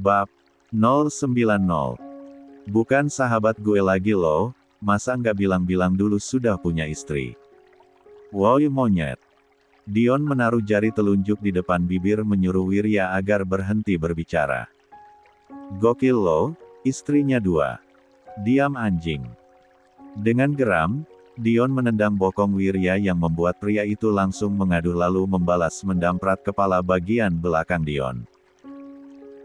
Bab 090. Bukan sahabat gue lagi loh, masa nggak bilang-bilang dulu sudah punya istri? Woi monyet. Dion menaruh jari telunjuk di depan bibir menyuruh Wirya agar berhenti berbicara. Gokil lo, istrinya 2. Diam anjing. Dengan geram, Dion menendang bokong Wirya yang membuat pria itu langsung mengaduh lalu membalas mendamprat kepala bagian belakang Dion.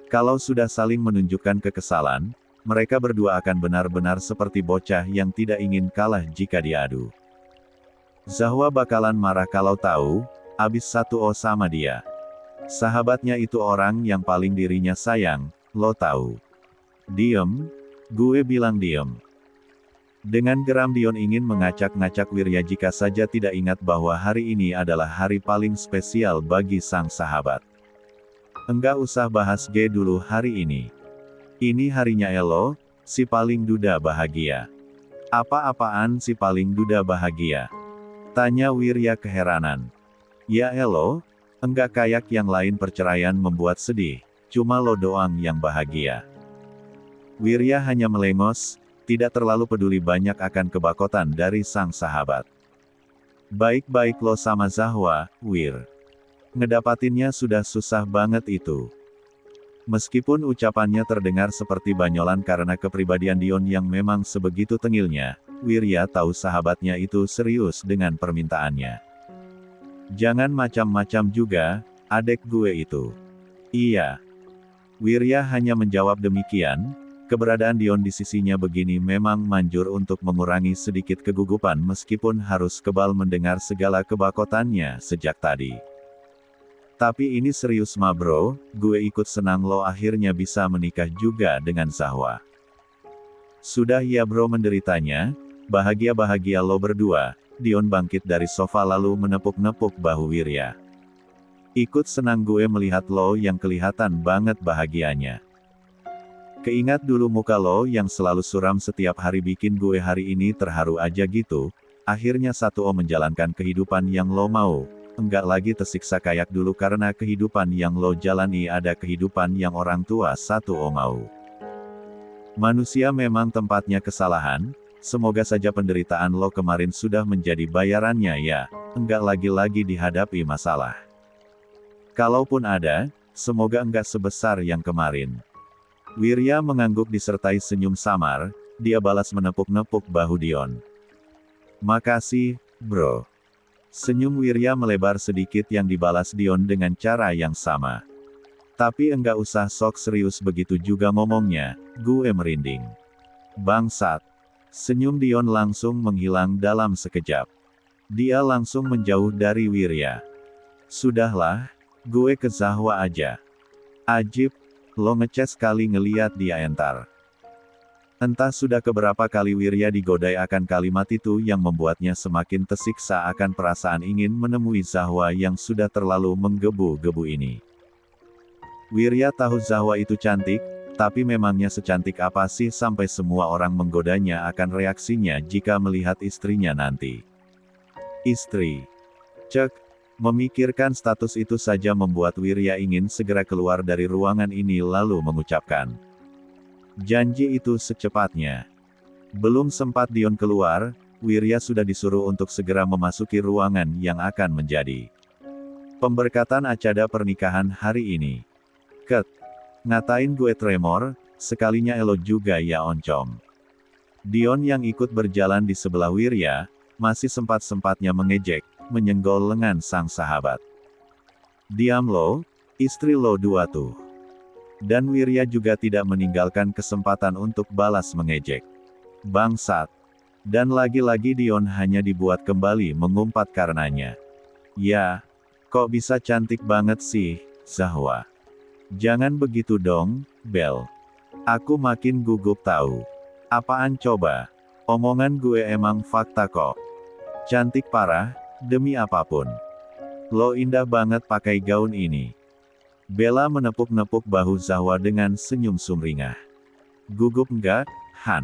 Kalau sudah saling menunjukkan kekesalan, mereka berdua akan benar-benar seperti bocah yang tidak ingin kalah jika diadu. Zahwa bakalan marah kalau tahu, abis 1-0 sama dia. Sahabatnya itu orang yang paling dirinya sayang, lo tahu. Diem, gue bilang diem. Dengan geram Dion ingin mengacak-ngacak Wirya jika saja tidak ingat bahwa hari ini adalah hari paling spesial bagi sang sahabat. Enggak usah bahas G dulu hari ini. Ini harinya Elo, si paling duda bahagia. Apa-apaan si paling duda bahagia? Tanya Wirya keheranan. Ya Elo, enggak kayak yang lain perceraian membuat sedih, cuma lo doang yang bahagia. Wirya hanya melengos, tidak terlalu peduli banyak akan kebakotan dari sang sahabat. Baik-baik lo sama Zahwa, Wir. Ngedapatinnya sudah susah banget itu. Meskipun ucapannya terdengar seperti banyolan karena kepribadian Dion yang memang sebegitu tengilnya, Wirya tahu sahabatnya itu serius dengan permintaannya. Jangan macam-macam juga, adek gue itu. Iya. Wirya hanya menjawab demikian, keberadaan Dion di sisinya begini memang manjur untuk mengurangi sedikit kegugupan meskipun harus kebal mendengar segala kebakotannya sejak tadi. Tapi ini serius ma bro, gue ikut senang lo akhirnya bisa menikah juga dengan Zahwa. Sudah ya bro menderitanya, bahagia-bahagia lo berdua. Dion bangkit dari sofa lalu menepuk-nepuk bahu Wirya. Ikut senang gue melihat lo yang kelihatan banget bahagianya. Keingat dulu muka lo yang selalu suram setiap hari bikin gue hari ini terharu aja gitu, akhirnya 1-0 menjalankan kehidupan yang lo mau. Enggak lagi tersiksa kayak dulu karena kehidupan yang lo jalani ada kehidupan yang orang tua 1-0 mau. Manusia memang tempatnya kesalahan, semoga saja penderitaan lo kemarin sudah menjadi bayarannya ya, enggak lagi-lagi dihadapi masalah. Kalaupun ada, semoga enggak sebesar yang kemarin. Wirya mengangguk disertai senyum samar, dia balas menepuk-nepuk bahu Dion. Makasih, bro. Senyum Wirya melebar sedikit yang dibalas Dion dengan cara yang sama. Tapi enggak usah sok serius begitu juga ngomongnya, gue merinding. Bangsat. Senyum Dion langsung menghilang dalam sekejap. Dia langsung menjauh dari Wirya. Sudahlah, gue ke Zahwa aja. Ajib, lo ngeces kali ngeliat dia entar. Entah sudah keberapa kali Wirya digodai akan kalimat itu yang membuatnya semakin tersiksa akan perasaan ingin menemui Zahwa yang sudah terlalu menggebu-gebu ini. Wirya tahu Zahwa itu cantik, tapi memangnya secantik apa sih sampai semua orang menggodanya akan reaksinya jika melihat istrinya nanti. Istri. Cek, memikirkan status itu saja membuat Wirya ingin segera keluar dari ruangan ini lalu mengucapkan. Janji itu secepatnya. Belum sempat Dion keluar, Wirya sudah disuruh untuk segera memasuki ruangan yang akan menjadi pemberkatan acara pernikahan hari ini. Ket. Ngatain gue tremor, sekalinya elo juga ya oncom. Dion yang ikut berjalan di sebelah Wirya, masih sempat-sempatnya mengejek, menyenggol lengan sang sahabat. Diam lo, istri lo 2 tuh. Dan Wirya juga tidak meninggalkan kesempatan untuk balas mengejek. Bangsat. Dan lagi-lagi Dion hanya dibuat kembali mengumpat karenanya. Ya, kok bisa cantik banget sih, Zahwa. Jangan begitu dong, Bel. Aku makin gugup tahu. Apaan coba? Omongan gue emang fakta kok. Cantik parah, demi apapun. Lo indah banget pakai gaun ini. Bella menepuk-nepuk bahu Zahwa dengan senyum sumringah. Gugup enggak, Han?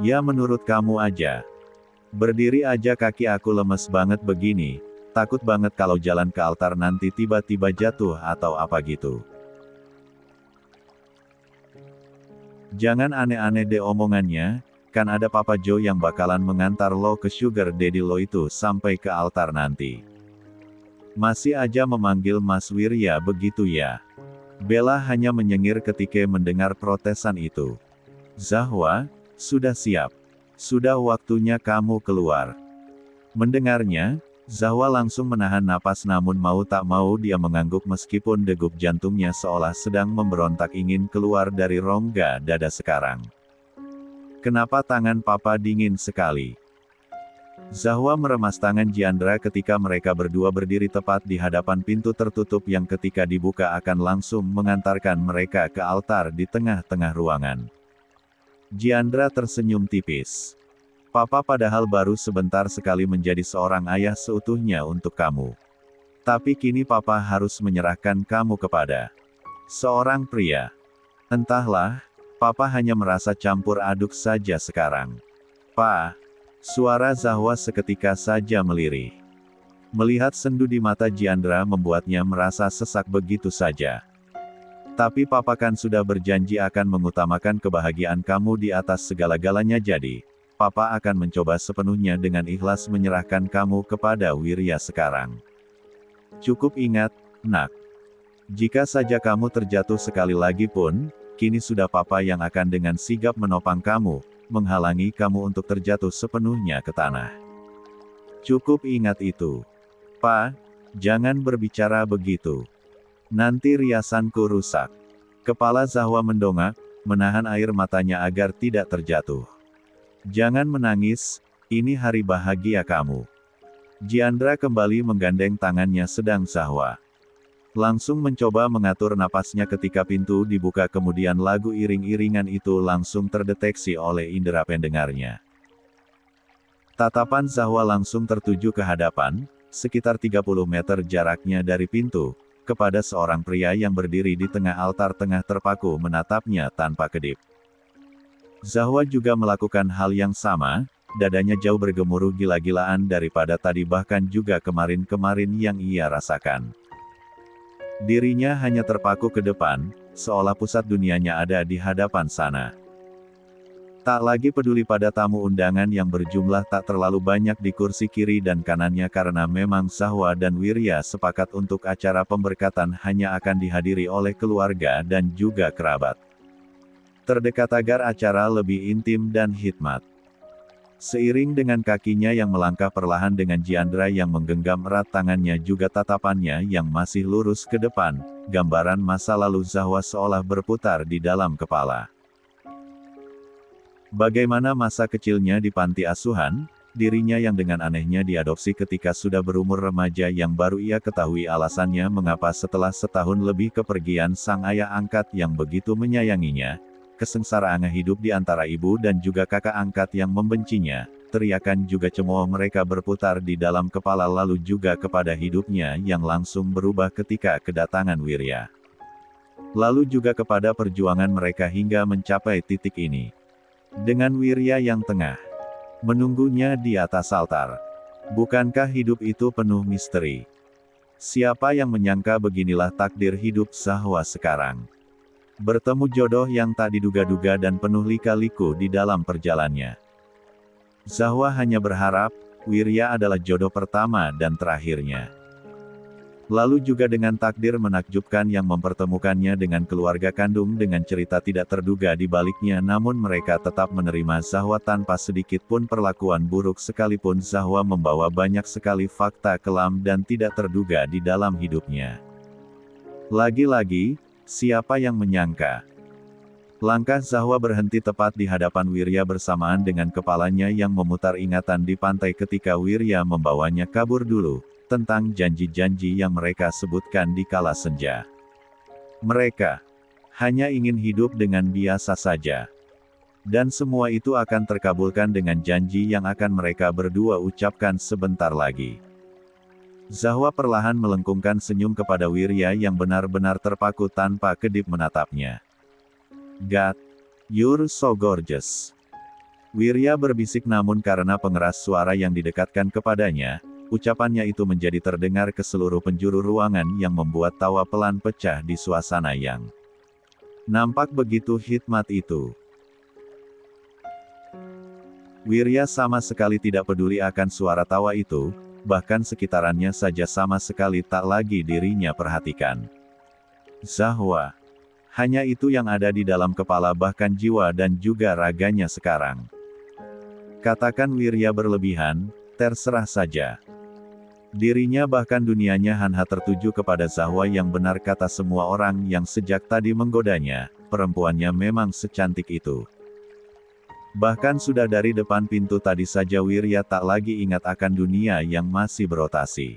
Ya menurut kamu aja. Berdiri aja kaki aku lemes banget begini, takut banget kalau jalan ke altar nanti tiba-tiba jatuh atau apa gitu. Jangan aneh-aneh deh omongannya, kan ada Papa Joe yang bakalan mengantar lo ke sugar daddy lo itu sampai ke altar nanti. Masih aja memanggil Mas Wirya begitu ya? Bella hanya menyengir ketika mendengar protesan itu. Zahwa, sudah siap. Sudah waktunya kamu keluar. Mendengarnya, Zahwa langsung menahan napas namun mau tak mau dia mengangguk meskipun degup jantungnya seolah sedang memberontak ingin keluar dari rongga dada sekarang. Kenapa tangan papa dingin sekali? Zahwa meremas tangan Jiandra ketika mereka berdua berdiri tepat di hadapan pintu tertutup yang ketika dibuka akan langsung mengantarkan mereka ke altar di tengah-tengah ruangan. Jiandra tersenyum tipis. Papa padahal baru sebentar sekali menjadi seorang ayah seutuhnya untuk kamu. Tapi kini papa harus menyerahkan kamu kepada seorang pria. Entahlah, papa hanya merasa campur aduk saja sekarang. Pa, suara Zahwa seketika saja melirih. Melihat sendu di mata Jiandra membuatnya merasa sesak begitu saja. Tapi papa kan sudah berjanji akan mengutamakan kebahagiaan kamu di atas segala-galanya jadi, papa akan mencoba sepenuhnya dengan ikhlas menyerahkan kamu kepada Wirya sekarang. Cukup ingat, nak. Jika saja kamu terjatuh sekali lagi pun, kini sudah papa yang akan dengan sigap menopang kamu, menghalangi kamu untuk terjatuh sepenuhnya ke tanah. Cukup ingat itu. Pa, jangan berbicara begitu. Nanti riasanku rusak. Kepala Zahwa mendongak, menahan air matanya agar tidak terjatuh. Jangan menangis, ini hari bahagia kamu. Jiandra kembali menggandeng tangannya sedang Zahwa langsung mencoba mengatur napasnya ketika pintu dibuka kemudian lagu iring-iringan itu langsung terdeteksi oleh indera pendengarnya. Tatapan Zahwa langsung tertuju ke hadapan, sekitar 30 meter jaraknya dari pintu, kepada seorang pria yang berdiri di tengah altar tengah terpaku menatapnya tanpa kedip. Zahwa juga melakukan hal yang sama, dadanya jauh bergemuruh gila-gilaan daripada tadi bahkan juga kemarin-kemarin yang ia rasakan. Dirinya hanya terpaku ke depan, seolah pusat dunianya ada di hadapan sana. Tak lagi peduli pada tamu undangan yang berjumlah tak terlalu banyak di kursi kiri dan kanannya karena memang Zahwa dan Wirya sepakat untuk acara pemberkatan hanya akan dihadiri oleh keluarga dan juga kerabat terdekat agar acara lebih intim dan hikmat. Seiring dengan kakinya yang melangkah perlahan dengan Jiandra yang menggenggam erat tangannya juga tatapannya yang masih lurus ke depan, gambaran masa lalu Zahwa seolah berputar di dalam kepala. Bagaimana masa kecilnya di panti asuhan, dirinya yang dengan anehnya diadopsi ketika sudah berumur remaja yang baru ia ketahui alasannya mengapa setelah setahun lebih kepergian sang ayah angkat yang begitu menyayanginya, kesengsaraan hidup di antara ibu dan juga kakak angkat yang membencinya, teriakan juga cemooh mereka berputar di dalam kepala lalu juga kepada hidupnya yang langsung berubah ketika kedatangan Wirya. Lalu juga kepada perjuangan mereka hingga mencapai titik ini. Dengan Wirya yang tengah menunggunya di atas altar. Bukankah hidup itu penuh misteri? Siapa yang menyangka beginilah takdir hidup Zahwa sekarang? Bertemu jodoh yang tak diduga-duga dan penuh lika-liku di dalam perjalanannya. Zahwa hanya berharap, Wirya adalah jodoh pertama dan terakhirnya. Lalu juga dengan takdir menakjubkan yang mempertemukannya dengan keluarga kandung dengan cerita tidak terduga di baliknya namun mereka tetap menerima Zahwa tanpa sedikit pun perlakuan buruk sekalipun Zahwa membawa banyak sekali fakta kelam dan tidak terduga di dalam hidupnya. Lagi-lagi, siapa yang menyangka? Langkah Zahwa berhenti tepat di hadapan Wirya bersamaan dengan kepalanya yang memutar ingatan di pantai ketika Wirya membawanya kabur dulu, tentang janji-janji yang mereka sebutkan di kala senja. Mereka hanya ingin hidup dengan biasa saja. Dan semua itu akan terkabulkan dengan janji yang akan mereka berdua ucapkan sebentar lagi. Zahwa perlahan melengkungkan senyum kepada Wirya yang benar-benar terpaku tanpa kedip menatapnya. God, you're so gorgeous. Wirya berbisik namun karena pengeras suara yang didekatkan kepadanya, ucapannya itu menjadi terdengar ke seluruh penjuru ruangan yang membuat tawa pelan pecah di suasana yang nampak begitu hikmat itu. Wirya sama sekali tidak peduli akan suara tawa itu, bahkan sekitarannya saja sama sekali tak lagi dirinya perhatikan. Zahwa. Hanya itu yang ada di dalam kepala bahkan jiwa dan juga raganya sekarang. Katakan Wirya berlebihan, terserah saja. Dirinya bahkan dunianya hanya tertuju kepada Zahwa yang benar kata semua orang yang sejak tadi menggodanya, perempuannya memang secantik itu. Bahkan sudah dari depan pintu tadi saja Wirya tak lagi ingat akan dunia yang masih berotasi.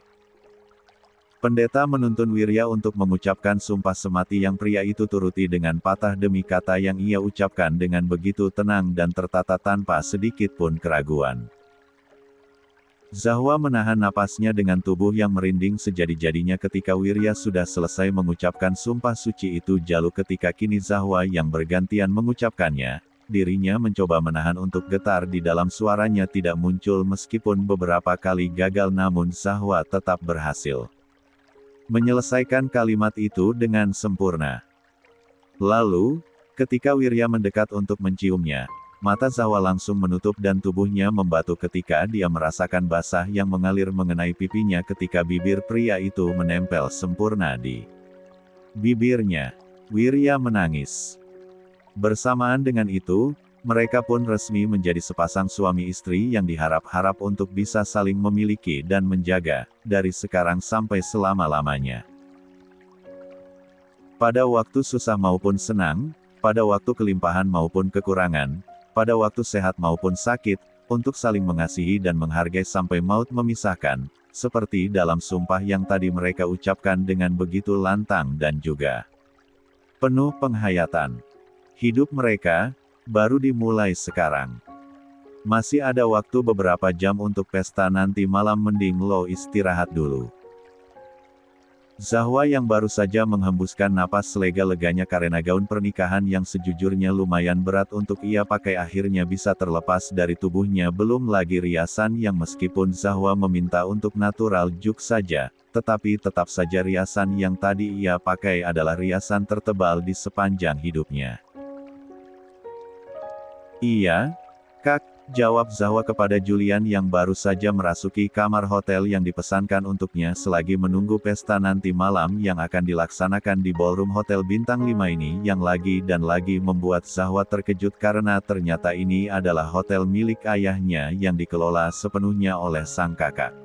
Pendeta menuntun Wirya untuk mengucapkan sumpah semati yang pria itu turuti dengan patah demi kata yang ia ucapkan dengan begitu tenang dan tertata tanpa sedikit pun keraguan. Zahwa menahan napasnya dengan tubuh yang merinding sejadi-jadinya ketika Wirya sudah selesai mengucapkan sumpah suci itu jalu ketika kini Zahwa yang bergantian mengucapkannya. Dirinya mencoba menahan untuk getar di dalam suaranya tidak muncul meskipun beberapa kali gagal namun Zahwa tetap berhasil menyelesaikan kalimat itu dengan sempurna. Lalu, ketika Wirya mendekat untuk menciumnya, mata Zahwa langsung menutup dan tubuhnya membatu ketika dia merasakan basah yang mengalir mengenai pipinya ketika bibir pria itu menempel sempurna di bibirnya. Wirya menangis. Bersamaan dengan itu, mereka pun resmi menjadi sepasang suami istri yang diharap-harap untuk bisa saling memiliki dan menjaga, dari sekarang sampai selama-lamanya. Pada waktu susah maupun senang, pada waktu kelimpahan maupun kekurangan, pada waktu sehat maupun sakit, untuk saling mengasihi dan menghargai sampai maut memisahkan, seperti dalam sumpah yang tadi mereka ucapkan dengan begitu lantang dan juga penuh penghayatan. Hidup mereka, baru dimulai sekarang. Masih ada waktu beberapa jam untuk pesta nanti malam mending lo istirahat dulu. Zahwa yang baru saja menghembuskan napas selega-leganya karena gaun pernikahan yang sejujurnya lumayan berat untuk ia pakai akhirnya bisa terlepas dari tubuhnya belum lagi riasan yang meskipun Zahwa meminta untuk natural juk saja, tetapi tetap saja riasan yang tadi ia pakai adalah riasan tertebal di sepanjang hidupnya. Iya, Kak, jawab Zahwa kepada Julian yang baru saja merasuki kamar hotel yang dipesankan untuknya selagi menunggu pesta nanti malam yang akan dilaksanakan di ballroom hotel bintang 5 ini yang lagi dan lagi membuat Zahwa terkejut karena ternyata ini adalah hotel milik ayahnya yang dikelola sepenuhnya oleh sang kakak.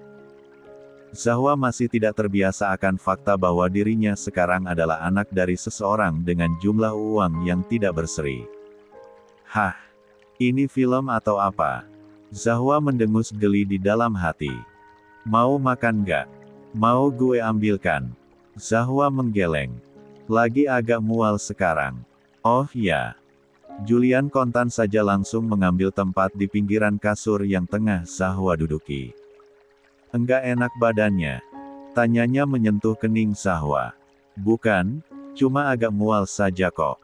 Zahwa masih tidak terbiasa akan fakta bahwa dirinya sekarang adalah anak dari seseorang dengan jumlah uang yang tidak berseri. Hah? Ini film atau apa? Zahwa mendengus geli di dalam hati. Mau makan gak? Mau gue ambilkan? Zahwa menggeleng. Lagi agak mual sekarang. Oh ya. Julian kontan saja langsung mengambil tempat di pinggiran kasur yang tengah Zahwa duduki. Enggak enak badannya? Tanyanya menyentuh kening Zahwa. Bukan, cuma agak mual saja kok.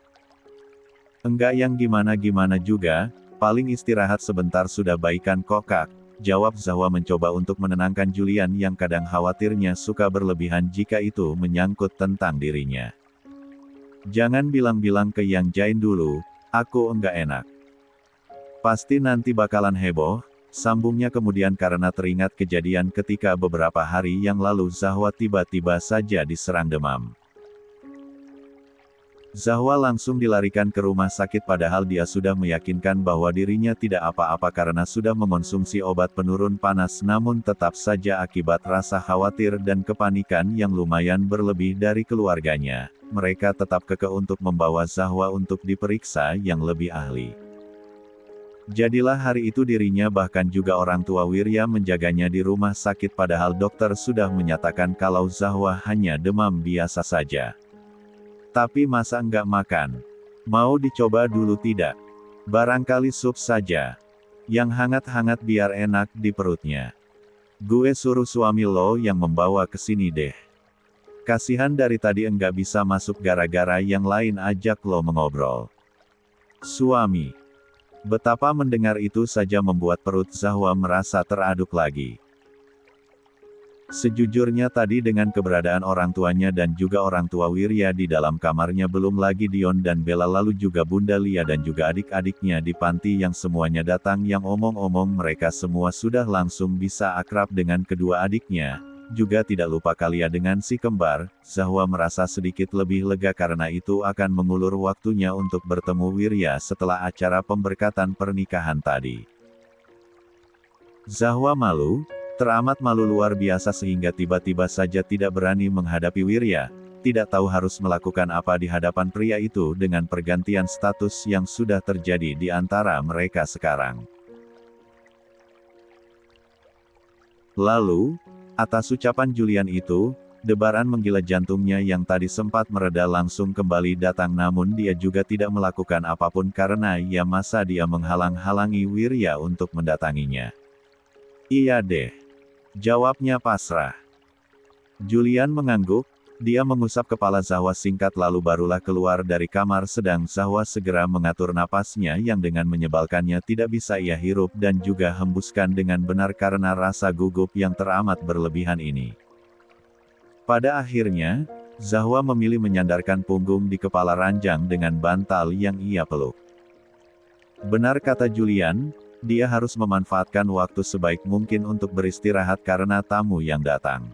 Enggak yang gimana-gimana juga, paling istirahat sebentar sudah baikan kok Kak, jawab Zahwa mencoba untuk menenangkan Julian yang kadang khawatirnya suka berlebihan jika itu menyangkut tentang dirinya. Jangan bilang-bilang ke Yang Jain dulu, aku enggak enak. Pasti nanti bakalan heboh, sambungnya kemudian karena teringat kejadian ketika beberapa hari yang lalu Zahwa tiba-tiba saja diserang demam. Zahwa langsung dilarikan ke rumah sakit padahal dia sudah meyakinkan bahwa dirinya tidak apa-apa karena sudah mengonsumsi obat penurun panas namun tetap saja akibat rasa khawatir dan kepanikan yang lumayan berlebih dari keluarganya, mereka tetap kekeh untuk membawa Zahwa untuk diperiksa yang lebih ahli. Jadilah hari itu dirinya bahkan juga orang tua Wirya menjaganya di rumah sakit padahal dokter sudah menyatakan kalau Zahwa hanya demam biasa saja. Tapi masa enggak makan? Mau dicoba dulu tidak? Barangkali sup saja. Yang hangat-hangat biar enak di perutnya. Gue suruh suami lo yang membawa ke sini deh. Kasihan dari tadi enggak bisa masuk gara-gara yang lain ajak lo mengobrol. Suami. Betapa mendengar itu saja membuat perut Zahwa merasa teraduk lagi. Sejujurnya tadi dengan keberadaan orang tuanya dan juga orang tua Wirya di dalam kamarnya, belum lagi Dion dan Bella, lalu juga Bunda Lia dan juga adik-adiknya di panti yang semuanya datang, yang omong-omong mereka semua sudah langsung bisa akrab dengan kedua adiknya. Juga tidak lupa Kalia dengan si kembar. Zahwa merasa sedikit lebih lega karena itu akan mengulur waktunya untuk bertemu Wirya setelah acara pemberkatan pernikahan tadi. Zahwa malu. Teramat malu luar biasa sehingga tiba-tiba saja tidak berani menghadapi Wirya, tidak tahu harus melakukan apa di hadapan pria itu dengan pergantian status yang sudah terjadi di antara mereka sekarang. Lalu, atas ucapan Julian itu, debaran menggila jantungnya yang tadi sempat mereda langsung kembali datang, namun dia juga tidak melakukan apapun karena ya masa dia menghalang-halangi Wirya untuk mendatanginya. Iya deh. Jawabnya pasrah. Julian mengangguk, dia mengusap kepala Zahwa singkat lalu barulah keluar dari kamar, sedang Zahwa segera mengatur napasnya yang dengan menyebalkannya tidak bisa ia hirup dan juga hembuskan dengan benar karena rasa gugup yang teramat berlebihan ini. Pada akhirnya, Zahwa memilih menyandarkan punggung di kepala ranjang dengan bantal yang ia peluk. Benar kata Julian, dia harus memanfaatkan waktu sebaik mungkin untuk beristirahat karena tamu yang datang.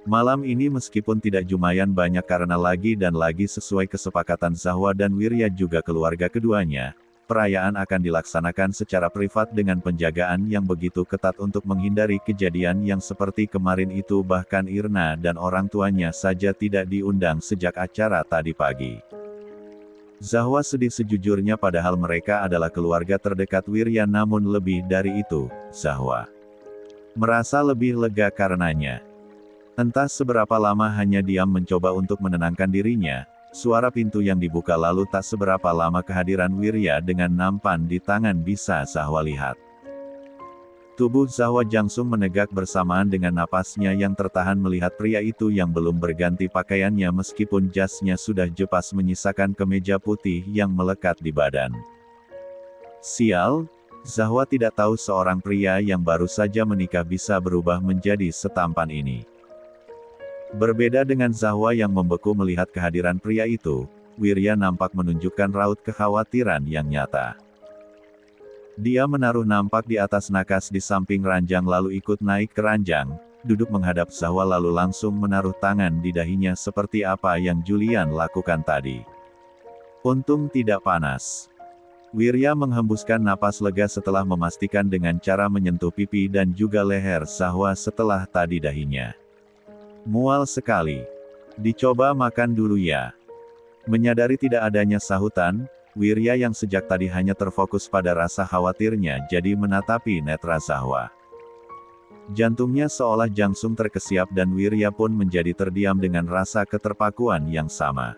Malam ini meskipun tidak lumayan banyak karena lagi dan lagi sesuai kesepakatan Zahwa dan Wirya juga keluarga keduanya, perayaan akan dilaksanakan secara privat dengan penjagaan yang begitu ketat untuk menghindari kejadian yang seperti kemarin itu. Bahkan Irna dan orang tuanya saja tidak diundang sejak acara tadi pagi. Zahwa sedih sejujurnya padahal mereka adalah keluarga terdekat Wirya, namun lebih dari itu, Zahwa merasa lebih lega karenanya. Entah seberapa lama hanya diam mencoba untuk menenangkan dirinya, suara pintu yang dibuka lalu tak seberapa lama kehadiran Wirya dengan nampan di tangan bisa Zahwa lihat. Tubuh Zahwa langsung menegak bersamaan dengan napasnya yang tertahan melihat pria itu yang belum berganti pakaiannya meskipun jasnya sudah jelas menyisakan kemeja putih yang melekat di badan. Sial, Zahwa tidak tahu seorang pria yang baru saja menikah bisa berubah menjadi setampan ini. Berbeda dengan Zahwa yang membeku melihat kehadiran pria itu, Wirya nampak menunjukkan raut kekhawatiran yang nyata. Dia menaruh nampak di atas nakas di samping ranjang lalu ikut naik ke ranjang, duduk menghadap Zahwa lalu langsung menaruh tangan di dahinya seperti apa yang Julian lakukan tadi. Untung tidak panas. Wirya menghembuskan napas lega setelah memastikan dengan cara menyentuh pipi dan juga leher Zahwa setelah tadi dahinya. Mual sekali. Dicoba makan dulu ya. Menyadari tidak adanya sahutan, Wirya yang sejak tadi hanya terfokus pada rasa khawatirnya jadi menatapi netra Zahwa. Jantungnya seolah langsung terkesiap dan Wirya pun menjadi terdiam dengan rasa keterpakuan yang sama.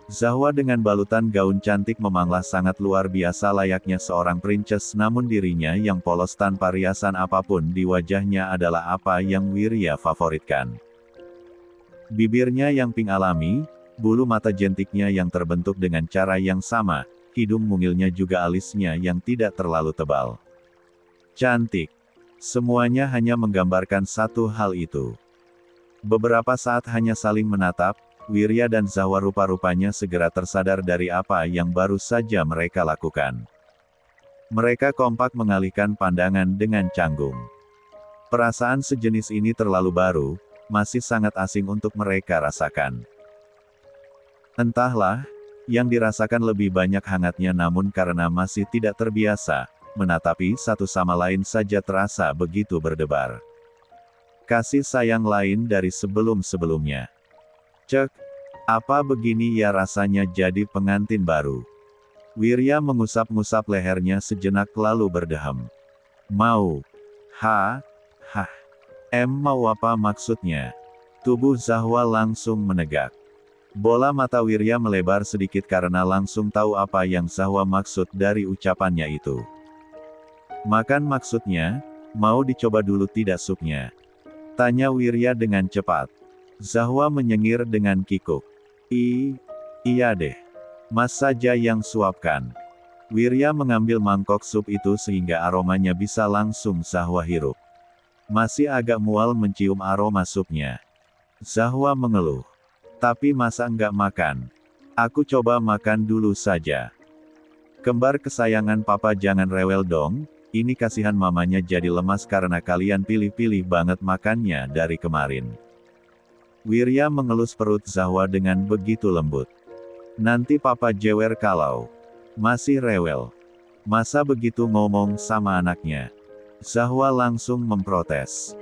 Zahwa dengan balutan gaun cantik memanglah sangat luar biasa layaknya seorang princess, namun dirinya yang polos tanpa riasan apapun di wajahnya adalah apa yang Wirya favoritkan. Bibirnya yang pink alami, bulu mata jentiknya yang terbentuk dengan cara yang sama, hidung mungilnya juga alisnya yang tidak terlalu tebal. Cantik. Semuanya hanya menggambarkan satu hal itu. Beberapa saat hanya saling menatap, Wirya dan Zahwa rupa-rupanya segera tersadar dari apa yang baru saja mereka lakukan. Mereka kompak mengalihkan pandangan dengan canggung. Perasaan sejenis ini terlalu baru, masih sangat asing untuk mereka rasakan. Entahlah, yang dirasakan lebih banyak hangatnya, namun karena masih tidak terbiasa, menatapi satu sama lain saja terasa begitu berdebar. Kasih sayang lain dari sebelum-sebelumnya. Cek, apa begini ya rasanya jadi pengantin baru? Wirya mengusap-ngusap lehernya sejenak lalu berdeham. Mau? Mau apa maksudnya? Tubuh Zahwa langsung menegak. Bola mata Wirya melebar sedikit karena langsung tahu apa yang Zahwa maksud dari ucapannya itu. Makan maksudnya, mau dicoba dulu tidak supnya? Tanya Wirya dengan cepat. Zahwa menyengir dengan kikuk. Iya deh. Mas saja yang suapkan. Wirya mengambil mangkok sup itu sehingga aromanya bisa langsung Zahwa hirup. Masih agak mual mencium aroma supnya. Zahwa mengeluh. Tapi masa enggak makan? Aku coba makan dulu saja. Kembar kesayangan papa jangan rewel dong, ini kasihan mamanya jadi lemas karena kalian pilih-pilih banget makannya dari kemarin. Wirya mengelus perut Zahwa dengan begitu lembut. Nanti papa jewer kalau masih rewel. Masa begitu ngomong sama anaknya? Zahwa langsung memprotes.